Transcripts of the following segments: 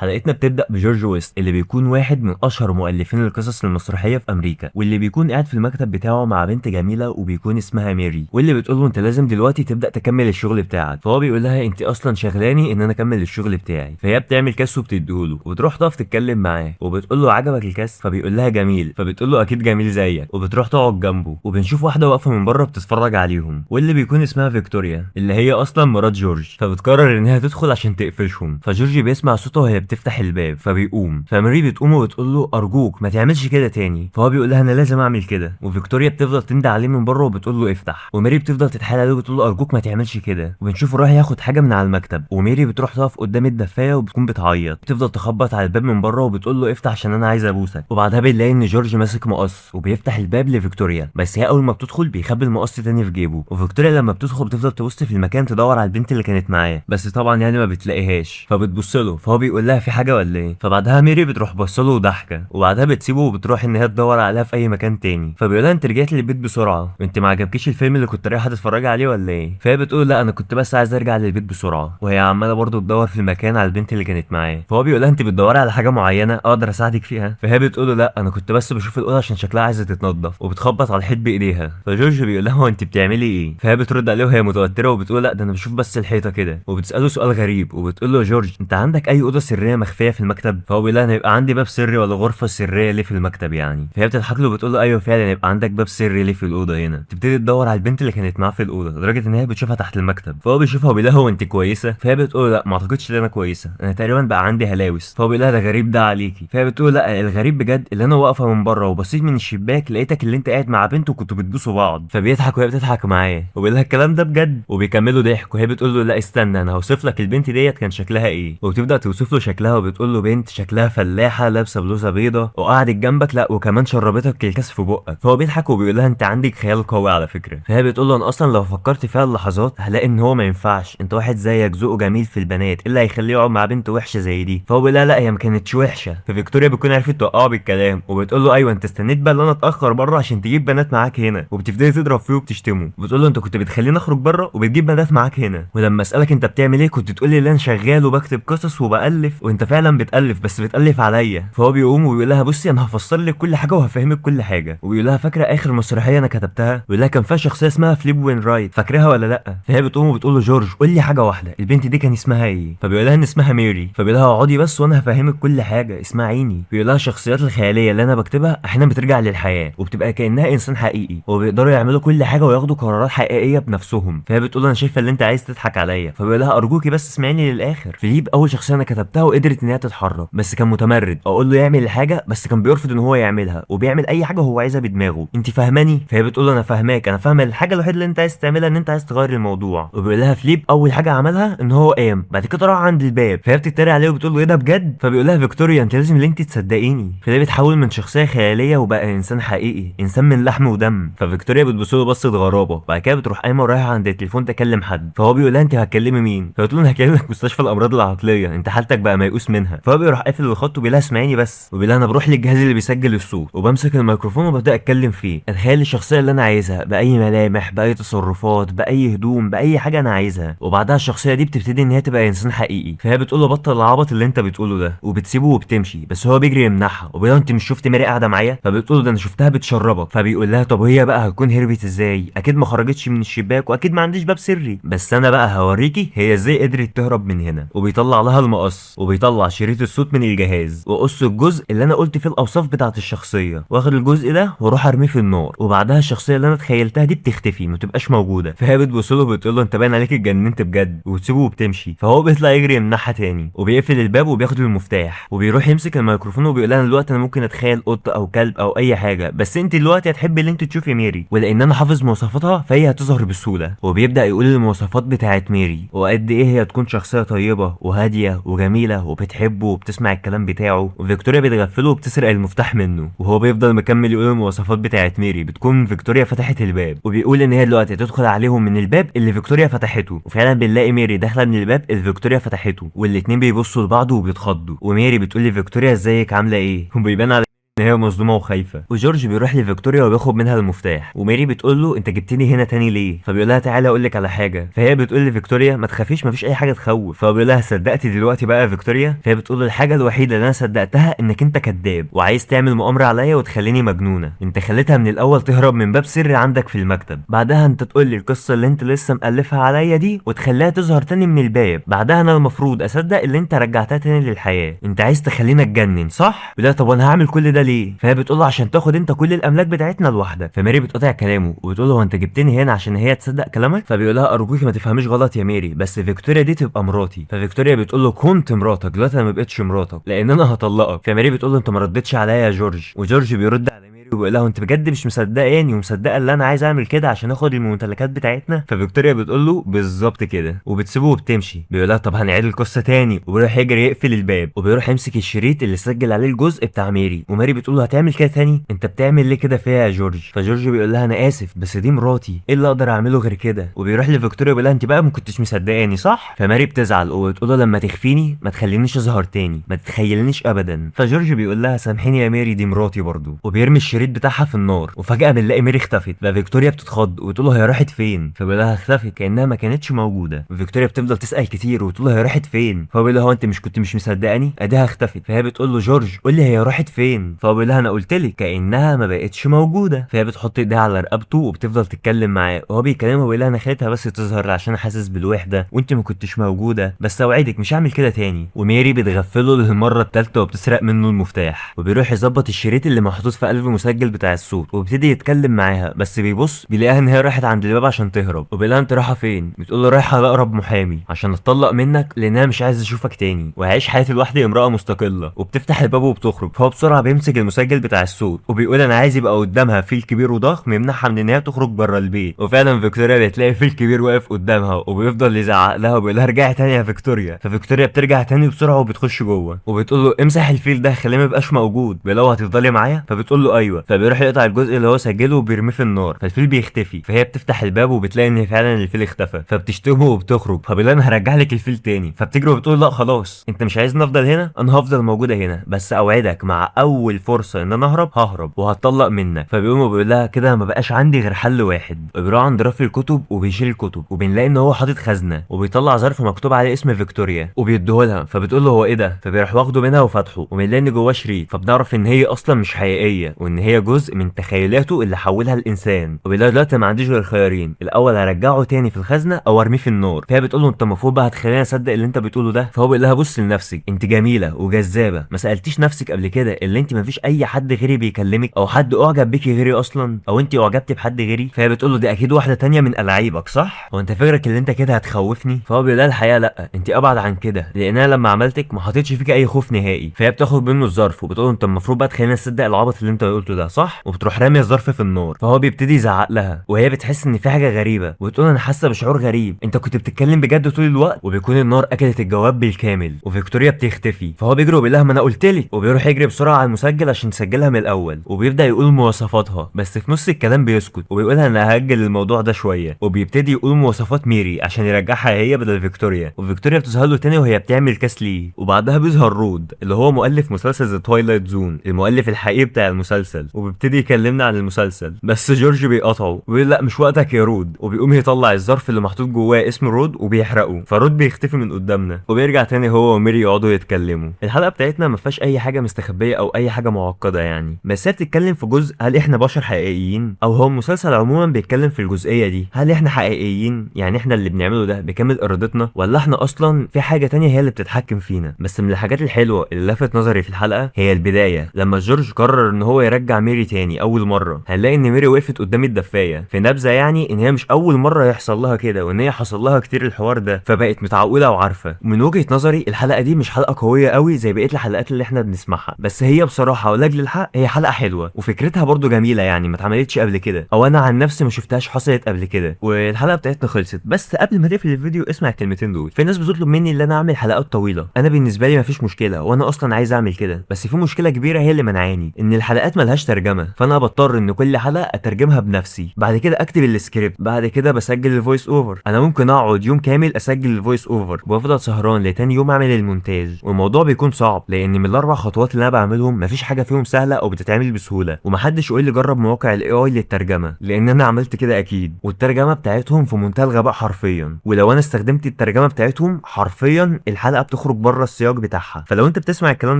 حلقتنا بتبدأ بجورج ويست اللي بيكون واحد من أشهر مؤلفين القصص المسرحية في أمريكا، واللي بيكون قاعد في المكتب بتاعه مع بنت جميلة وبيكون اسمها ميري، واللي بتقول له أنت لازم دلوقتي تبدأ تكمل الشغل بتاعك. فهو بيقول لها أنت أصلا شغلاني إن أنا أكمل الشغل بتاعي. فهي بتعمل كاس وبتديهوله وبتروح تقف تتكلم معاه وبتقول له عجبك الكاس؟ فبيقول لها جميل. فبتقول له أكيد جميل زيك، وبتروح تقعد جنبه. وبنشوف واحدة واقفة من بره بتتفرج عليهم، واللي بيكون اسمها فيكتوريا اللي هي أصلا مرات جورج. فبتقرر إنها تدخل عشان تقفشهم. فجورج بيسمع صوتها وهي بتفتح الباب فبيقوم. فماري بتقوم وبتقول له ارجوك ما تعملش كده تاني. فهو بيقول لها انا لازم اعمل كده. وفيكتوريا بتفضل تندى عليه من بره وبتقول له افتح. وماري بتفضل تتحايل عليه وبتقول له ارجوك ما تعملش كده. وبنشوفه رايح ياخد حاجه من على المكتب، وميري بتروح تقف قدام الدفايه وبتكون بتعيط. بتفضل تخبط على الباب من بره وبتقول له افتح عشان انا عايزه ابوسك. وبعدها بنلاقي ان جورج ماسك مقص وبيفتح الباب لفيكتوريا، بس هي اول ما بتدخل بيخبي المقص تاني في جيبه. وفيكتوريا لما بتدخل بتفضل تبص في المكان تدور على البنت اللي كانت معاه، بس طبعا يعني ما بتلاقيهاش. فبتبص له فهو بيقول لها في حاجه ولا ايه؟ فبعدها ميري بتروح بصله وضحكه، وبعدها بتسيبه وبتروح ان هي تدور عليها في اي مكان تاني. فبيقول لها انت رجعت للبيت بسرعه، وانت ما عجبكيش الفيلم اللي كنت رايحه تتفرجي عليه ولا ايه؟ فهي بتقول لا انا كنت بس عايز ارجع للبيت بسرعه. وهي عماله برضه تدور في المكان على البنت اللي كانت معاه. فهو بيقول لها انت بتدوري على حاجه معينه اقدر اساعدك فيها؟ فهي بتقول له لا انا كنت بس بشوف الاوضه عشان شكلها عايزه تتنضف. وبتخبط على الحيط بايديها. فجورج بيقول لها هو انت بتعملي ايه؟ فهي بترد عليه وهي متوتره وبتقول لا ده انا بشوف بس الحيطه كده. وبتساله سؤال غريب وبتقول له جورج انت عندك اي اوضه سريه مخفيه في المكتب؟ فهو بيقول لها انا يبقى عندي باب سري ولا غرفه سريه ليه في المكتب يعني؟ فهي بتضحك له وبتقول له ايوه فعلا يبقى عندك باب سري ليه في الاوضه هنا. تبتدي تدور على البنت اللي كانت معاه في الاوضه لدرجه ان هي بتشوفها تحت المكتب. فهو بيشوفها وبيقول لها هو انت كويسه؟ فهي بتقول له لا ما اعتقدش ان انا كويسه، انا تقريبا بقى عندي هلاوس. فهو بيقول لها ده غريب ده عليكي. فهي بتقول لا الغريب بجد اللي انا واقفه من بره وبصيت من الشباك لقيتك اللي انت قاعد مع بنت وكنتوا بتبوسوا بعض. فبيضحك وهي بتضحك معاه وبيقول لها الكلام ده بجد. وبيكملوا ضحك وهي بتقول له لا استنى انا هوصف لك البنت ديت كان شكلها ايه. وبتبدا توصف له شكلها وبتقول له بنت شكلها فلاحه لابسه بلوزه بيضه وقعدت جنبك، لا وكمان شربتك الكاس في بقك. فهو بيضحك وبيقول لها انت عندك خيال قوي على فكره. فهي بتقول له انا اصلا لو فكرت فيها اللحظات هلاقي ان هو ما ينفعش، انت واحد زيك ذوقه جميل في البنات ايه اللي هيخليه يقعد مع بنت وحشه زي دي؟ فهو بيقول لها لا هي ما كانتش وحشه. ففيكتوريا بتكون عرفت توقعه بالكلام وبتقول له ايوه انت استنيت بقى ان انا اتاخر بره عشان تجيب بنات معاك هنا. وبتبتدي تضرب فيه وبتشتمه وبتقول له انت كنت بتخليني اخرج بره وبتجيب بنات معاك هنا، ولما اسالك انت بتعمل ايه كنت تقول لي ان انا شغال وبكتب قصص وبالف، وانت فعلا بتالف بس بتالف عليا. فهو بيقوم وبيقول لها بصي انا هفسر لك كل حاجه وهفهمك كل حاجه. وبيقول لها فاكره اخر مسرحيه انا كتبتها؟ بيقول لها كان فيها شخصيه اسمها فليب وين رايت، فاكراها ولا لا؟ فهي بتقوم وبتقول له جورج قول لي حاجه واحده البنت دي كان اسمها ايه؟ فبيقول لها ان اسمها ميري. فبيقول لها اقعدي بس وانا هفهمك كل حاجه اسمعيني. بيقول لها الشخصيات الخياليه اللي انا بكتبها احيانا بترجع للحياه وبتبقى كانها انسان حقيقي وبيقدروا يعملوا كل حاجه وياخدوا قرارات حقيقيه بنفسهم. فهي بتقول له انا شايفه اللي انت عايز تضحك عليا. فبيقول لها ارجوكي بس اسمعيني للاخر. فليب اول شخصيه انا كتبتها وقدرت ان هي تتحرك بس كان متمرد، اقول له يعمل الحاجه بس كان بيرفض ان هو يعملها وبيعمل اي حاجه هو عايزها بدماغه. انت فاهماني؟ فهي بتقول له انا فاهماك، انا فاهمه الحاجه الوحيده اللي انت عايز تعملها ان انت عايز تغير الموضوع. وبيقول لها فليب اول حاجه عملها ان هو قام بعد كده راح عند الباب. فهي بتتريق عليه وبتقول له ايه ده بجد؟ فبيقول لها فيكتوريا انت لازم اللي انت تصدقيني. فهي بتحول من شخصيه خياليه وبقى انسان حقيقي، انسان من لحم ودم. ففيكتوريا بتبص له بصه غرابه، بعد كده بتروح قايمه ورايحه عند التليفون تكلم حد. فهو بيقول لها انت هتكلمي مين؟ فبتقول له انا هكلمك مستشفى الامراض العقليه، انت حالتك بقى ميؤوس منها. فهو بيروح قافل الخط وبيقول لها اسمعيني بس. وبيقول لها انا بروح للجهاز اللي بيسجل الصوت وبمسك الميكروفون وببدا اتكلم فيه، اتخيل الشخصيه اللي انا عايزها باي ملامح باي تصرفات باي هدوم باي حاجه انا عايزها. وبعدها الشخصيه دي بتبتدي ان هي تبقى انسان حقيقي. فهي بتقول له بطل العبط اللي انت بتقوله ده وبتسيبه وبتمشي، بس هو بيجري يمنعها وبيقول لها انت مش شفت ماري قاعده معايا؟ فبتقول له ده انا شفتها بتشربك. فبيقول لها طب وهي بقى هتكون هربت ازاي؟ اكيد ما خرجتش من الشباك واكيد ما عنديش باب سري، بس انا بقى هوريكي هي ازاي قدرت تهرب من هنا. وبيطلع لها المقص وبيطلع شريط الصوت من الجهاز وقص الجزء اللي انا قلت فيه الاوصاف بتاعه الشخصيه، واخد الجزء ده واروح ارميه في النار. وبعدها الشخصيه اللي انا تخيلتها دي بتختفي ما تبقاش موجوده. فهي بتبص له بتقول له انت باين عليك اتجننت بجد وتسيبه وبتمشي. فهو بيطلع يجري يمنعها تاني وبيقفل الباب وبياخد المفتاح وبيروح يمسك الميكروفون وبيقول لها دلوقتي انا ممكن اتخيل قط او كلب او اي حاجه، بس انت دلوقتي هتحبي اللي انت تشوفي ميري، ولان انا حافظ مواصفاتها فهي هتظهر بسهوله. وبيبدا يقول المواصفات بتاعه ميري وقد ايه هي تكون شخصيه طيبه وهاديه وجميله وبتحبه وبتسمع الكلام بتاعه. وفيكتوريا بتغفله وبتسرق المفتاح منه وهو بيفضل مكمل يقول المواصفات بتاعه ميري. بتكون فيكتوريا فتحت الباب وبيقول ان هي دلوقتي هتدخل عليهم من الباب اللي فيكتوريا فتحته. وفعلا بنلاقي ميري داخله من الباب اللي فيكتوريا فتحته والاتنين بيبصوا لبعض وبيتخضوا. وميري بتقول لفيكتوريا ازيك عامله ايه؟ وبيبان على ان هي مظلومه وخايفه. وجورج بيروح لفيكتوريا وبياخد منها المفتاح، وميري بتقول له انت جبتني هنا تاني ليه؟ فبيقول لها تعالى اقول لك على حاجه. فهي بتقول لفيكتوريا ما تخافيش مفيش اي حاجه تخوف. فهو بيقول لها صدقتي دلوقتي بقى يا فيكتوريا؟ فهي بتقول له الحاجه الوحيده اللي انا صدقتها انك انت كذاب وعايز تعمل مؤامره عليا وتخليني مجنونه. انت خليتها من الاول تهرب من باب سري عندك في المكتب، بعدها انت تقول لي القصه اللي انت لسه مألفها عليا دي وتخليها تظهر تاني من الباب، بعدها انا المفروض اصدق اللي انت رجعتها تاني للحياه. انت عايز تخلينا اتجنن صح؟ بيقول لها طب وانا هعمل كل ده ليه؟ فهي بتقول له عشان تاخد انت كل الاملاك بتاعتنا لوحدك. فميري بتقطع كلامه وبتقول له هو انت جبتني هنا عشان هي تصدق كلامك؟ فبيقول لها ارجوكي ما تفهميش غلط يا ميري، بس فيكتوريا دي تبقى مراتي. ففيكتوريا بتقول له كنت مراتك، دلوقتي انا ما بقتش مراتك لان انا هطلقك. فميري بتقول له انت ما ردتش عليا يا جورج. وجورج بيرد على وبيقول لها انت بجد مش مصدقاني ومصدقه اللي انا عايز اعمل كده عشان اخد الممتلكات بتاعتنا؟ ففيكتوريا بتقول له بالظبط كده وبتسيبه وبتمشي. بيقول لها طب هنعيد القصه تاني، وبيروح يجري يقفل الباب وبيروح يمسك الشريط اللي سجل عليه الجزء بتاع ميري. وميري بتقول له هتعمل كده تاني؟ انت بتعمل ليه كده فيا يا جورج؟ فجورج بيقول لها انا اسف بس دي مراتي، ايه اللي اقدر اعمله غير كده؟ وبيروح لفيكتوريا بيقول لها انت بقى ما كنتش مصدقاني صح؟ فماري بتزعل وبتقول له لما تخفيني ما تخلينيش اظهر تاني، ما تتخيلنيش ابدا. فجورج بيقول لها سامحيني يا ميري دي مراتي برضه، وبيرمي الشريط بتاعها في النار. وفجأة بنلاقي ميري اختفت. ففيكتوريا بتتخض وتقول له هي راحت فين؟ فبيقول لها اختفت كأنها ما كانتش موجودة. وفيكتوريا بتفضل تسأل كتير وتقول له هي راحت فين؟ فهو بيقول لها هو انت مش كنت مش مصدقاني؟ اديها اختفت. فهي بتقول له جورج قول لي هي راحت فين؟ فهو بيقول لها انا قلت لك كأنها ما بقتش موجودة. فهي بتحط ايديها على رقبته وبتفضل تتكلم معاه وهو بيكلمها وبيقول لها انا خليتها بس تظهر عشان حاسس بالوحدة وانت ما كنتش موجودة، بس اوعدك مش هعمل كده تاني. وميري بتغفله للمرة الثالثة وبتسرق منه المفتاح، وبيروح يظبط الشريط اللي محطوط في قلب المسجل بتاع الصوت وبيبتدي يتكلم معاها، بس بيبص بيلاقيها ان هي راحت عند الباب عشان تهرب. وبيقول لها انت رايحه فين؟ بتقول له رايحه لاقرب محامي عشان اتطلق منك لان انا مش عايز اشوفك تاني وهعيش حياتي لوحدي امراه مستقله. وبتفتح الباب وبتخرج. فهو بسرعه بيمسك المسجل بتاع الصوت وبيقول انا عايز يبقى قدامها فيل كبير وضخم يمنعها من ان هي تخرج بره البيت. وفعلا فيكتوريا بتلاقي فيل كبير واقف قدامها وبيفضل يزعق لها وبيقول لها ارجعي تاني يا فيكتوريا. ففيكتوريا بترجع تاني بسرعه وبتخش جوه وبتقول له امسح الفيل ده خليه ما يبقاش موجود. بيقول لها هتفضلي معايا؟ فبتقول له ايوه. فبيروح يقطع الجزء اللي هو سجله وبيرميه في النار. فالفيل بيختفي. فهي بتفتح الباب وبتلاقي ان فعلا الفيل اختفى. فبتشتمه وبتخرج. فبيقول انا هرجع لك الفيل تاني. فبتجري وبتقول لا خلاص انت مش عايزني افضل هنا، انا هفضل موجوده هنا بس اوعدك مع اول فرصه ان انا اهرب ههرب وهتطلق منك. فبيقوم وبيقول لها كده ما بقاش عندي غير حل واحد. وبيروح عند رف الكتب وبيشيل الكتب وبنلاقي ان هو حاطط خزنه وبيطلع ظرف مكتوب عليه اسم فيكتوريا وبيديهولها. فبتقول له هو ايه ده؟ فبيروح واخده منها وفتحه وبنلاقي ان جواه شريط. فبنعرف ان هي اصلا مش حقيقيه وان هي جزء من تخيلاته اللي حولها لانسان. وبيقول لها دلوقتي ما عنديش غير خيارين، الاول هرجعه تاني في الخزنه او ارميه في النار. فهي بتقول له انت المفروض بقى هتخليني اصدق اللي انت بتقوله ده. فهو بيقول لها بص لنفسك انت جميله وجذابه، ما سالتيش نفسك قبل كده اللي انت ما فيش اي حد غيري بيكلمك او حد اعجب بيكي غيري اصلا، او انت اعجبتي بحد غيري؟ فهي بتقول له دي اكيد واحده تانية من الاعيبك صح؟ هو انت فكرك اللي انت كده هتخوفني؟ فهو بيقول لها الحقيقه لا انت ابعد عن كده، لان انا لما عملتك ما حطيتش فيك اي خوف نهائي. فهي بتاخد منه الظرف وبتقول له انت المفروض بقى تخليني اصدق العبط اللي انت قلته ده صح؟ وبتروح راميه الظرف في النار. فهو بيبتدي يزعق لها وهي بتحس ان في حاجه غريبه وبتقول انا حاسه بشعور غريب، انت كنت بتتكلم بجد طول الوقت؟ وبيكون النار اكلت الجواب بالكامل وفيكتوريا بتختفي. فهو بيجري وبيقول لها ما انا قلت لك، وبيروح يجري بسرعه على المسجل عشان يسجلها من الاول وبيبدا يقول مواصفاتها، بس في نص الكلام بيسكت وبيقولها انا هاجل الموضوع ده شويه. وبيبتدي يقول مواصفات ميري عشان يرجعها هي بدل فيكتوريا. وفيكتوريا بتظهر له تاني وهي بتعمل كاس ليه. وبعدها بيظهر رود اللي هو مؤلف مسلسل ذا تويلايت زون، المؤلف الحقيقي بتاع المسلسل، وبيبتدي يكلمنا عن المسلسل. بس جورج بيقاطعه ويقول لا مش وقتك يا رود. وبيقوم يطلع الظرف اللي محطوط جواه اسم رود وبيحرقه. فرود بيختفي من قدامنا وبيرجع تاني هو وميري يقعدوا يتكلموا. الحلقه بتاعتنا ما فيهاش اي حاجه مستخبيه او اي حاجه معقده يعني، بس هي بتتكلم في جزء هل احنا بشر حقيقيين، او هو المسلسل عموما بيتكلم في الجزئيه دي هل احنا حقيقيين، يعني احنا اللي بنعمله ده بكامل ارادتنا ولا احنا اصلا في حاجه تانية هي اللي بتتحكم فينا. بس من الحاجات الحلوه اللي لفت نظري في الحلقه هي البدايه لما جورج قرر ان هو يرجع ميري تاني. اول مره هنلاقي ان ميري وقفت قدام الدفايه في نبذه، يعني ان هي مش اول مره يحصل لها كده وان هي حصل لها كتير الحوار ده، فبقت متعوده وعارفه. ومن وجهه نظري الحلقه دي مش حلقه قويه قوي زي بقيه الحلقات اللي احنا بنسمعها، بس هي بصراحه ولاجل الحق هي حلقه حلوه وفكرتها برضو جميله، يعني ما اتعملتش قبل كده او انا عن نفسي ما شفتهاش حصلت قبل كده. والحلقه بتاعتنا خلصت. بس قبل ما تقفل الفيديو اسمع الكلمتين دول. في ناس بتطلب مني ان انا اعمل حلقات طويله، انا بالنسبه لي مفيش مشكله وانا اصلا عايز اعمل كده، بس في مشكله كبيره هي اللي منعاني ان الحلقات ملهاش فيهاش ترجمه، فانا بضطر ان كل حلقه اترجمها بنفسي، بعد كده اكتب السكريبت، بعد كده بسجل الفويس اوفر. انا ممكن اقعد يوم كامل اسجل الفويس اوفر وافضل سهران لتاني يوم اعمل المونتاج، والموضوع بيكون صعب لان من الاربع خطوات اللي انا بعملهم مفيش حاجه فيهم سهله او بتتعمل بسهوله. ومحدش يقول لي جرب مواقع الاي اي للترجمه، لان انا عملت كده اكيد، والترجمه بتاعتهم في منتهى الغباء حرفيا، ولو انا استخدمت الترجمه بتاعتهم حرفيا الحلقه بتخرج بره السياق بتاعها. فلو انت بتسمع الكلام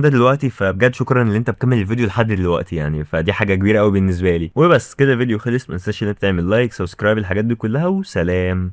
ده دلوقتي فبجد شكرا ان انت بكمل الفيديو لحد دلوقتي يعني، فدي حاجه كبيره قوي بالنسبه لي. وبس كده الفيديو خلص، ما تنساش ان انت تعمل لايك، سبسكرايب، الحاجات دي كلها، وسلام.